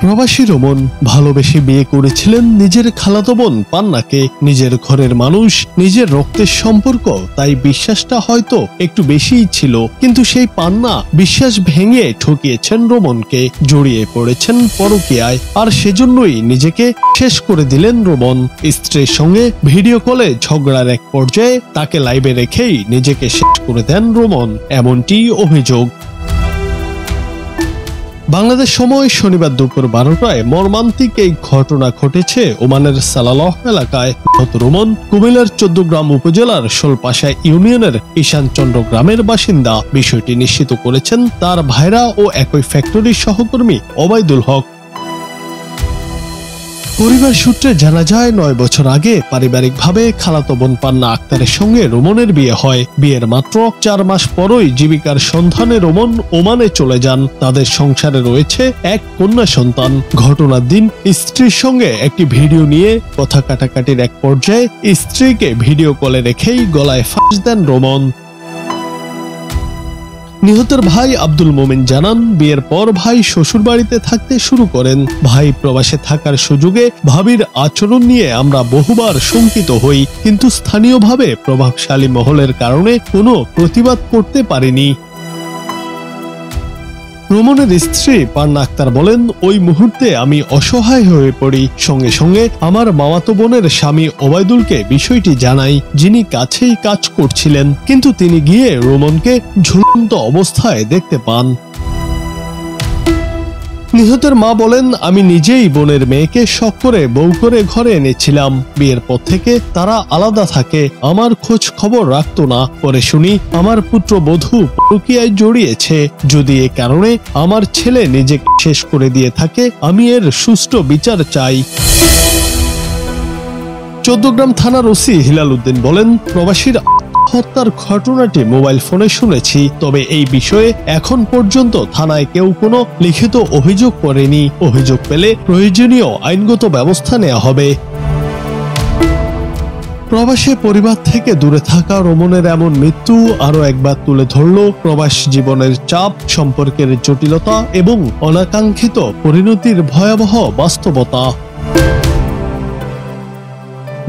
প্রবাসী রোমন ভালোবেসে বিয়ে করেছিলেন নিজের খালাতো বোন পান্নাকে। নিজের ঘরের মানুষ, নিজের রক্তের সম্পর্ক, তাই বিশ্বাসটা হয়তো একটু বেশিই ছিল। কিন্তু সেই পান্না বিশ্বাস ভেঙে ঠকিয়েছেন রোমনকে, জড়িয়ে পড়েছেন পরকীয়ায়, আর সেজন্যই নিজেকে শেষ করে দিলেন রোমন। স্ত্রীর সঙ্গে ভিডিও কলে ঝগড়ার এক পর্যায়ে তাকে লাইভে রেখেই নিজেকে শেষ করে দেন রোমন, এমনটি অভিযোগ। বাংলাদেশ সময় শনিবার দুপুর 12টায় মর্মান্তিক এই ঘটনা ঘটেছে ওমানের সালালহ এলাকায়। নিহত রোমন কুমিল্লার 14 গ্রাম উপজেলার শোলপাশা ইউনিয়নের ঈশানচন্দ্র গ্রামের বাসিন্দা। বিষয়টি নিশ্চিত করেছেন তার ভাইরা ও একই ফ্যাক্টরির সহকর্মী ওবায়দুল হক। পরিবার সূত্রে জানা যায় 9 বছর আগে পারিবারিকভাবে খালাতো বোন পান্না আক্তারের সঙ্গে রোমনের বিয়ে হয়। বিয়ের মাত্র 4 মাস পরই জীবিকার সন্ধানে রোমন ওমানে চলে যান। তাদের সংসারে রয়েছে এক কন্যা সন্তান। ঘটনার দিন স্ত্রীর সঙ্গে একটি ভিডিও নিয়ে কথা কাটাকাটির এক পর্যায়ে স্ত্রীকে ভিডিও কলে রেখেই গলায় ফাঁস দেন রোমন। নিহতের ভাই আব্দুল মোমিন জানান, বিয়ের পর ভাই শ্বশুর বাড়িতে থাকতে শুরু করেন। ভাই প্রবাসে থাকার সুযোগে ভাবির আচরণ নিয়ে আমরা বহুবার শঙ্কিত হই, কিন্তু স্থানীয়ভাবে প্রভাবশালী মহলের কারণে কোনো প্রতিবাদ করতে পারিনি। রোমনের স্ত্রী পান্না আক্তার বলেন, ওই মুহূর্তে আমি অসহায় হয়ে পড়ি। সঙ্গে সঙ্গে আমার মামাতো বোনের স্বামী ওবায়দুলকে বিষয়টি জানাই, যিনি কাছেই কাজ করছিলেন, কিন্তু তিনি গিয়ে রোমনকে ঝুলন্ত অবস্থায় দেখতে পান। নিহতের মা বলেন, আমি নিজেই বোনের মেয়েকে শখ করে বউ করে ঘরে এনেছিলাম। বিয়ের পর থেকে তারা আলাদা থাকে, আমার খোঁজ খবর রাখতো না। পরে শুনি আমার পুত্রবধূ পরকীয়ায় জড়িয়েছে। যদি এ কারণে আমার ছেলে নিজেকে শেষ করে দিয়ে থাকে, আমি এর সুষ্ঠু বিচার চাই। 14 গ্রাম থানার ওসি হিলাল উদ্দিন বলেন, প্রবাসীর হত্যার ঘটনাটি মোবাইল ফোনে শুনেছি, তবে এই বিষয়ে এখন পর্যন্ত থানায় কেউ কোনো লিখিত অভিযোগ করেনি। অভিযোগ পেলে প্রয়োজনীয় আইনগত ব্যবস্থা নেওয়া হবে। প্রবাসে পরিবার থেকে দূরে থাকা রোমনের এমন মৃত্যু আরো একবার তুলে ধরল প্রবাস জীবনের চাপ, সম্পর্কের জটিলতা এবং অনাকাঙ্ক্ষিত পরিণতির ভয়াবহ বাস্তবতা।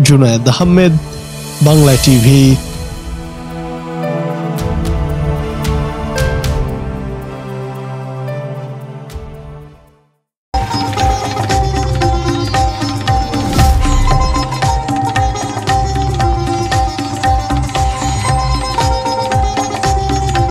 জুনায়েদ আহমেদ, বাংলা টিভি।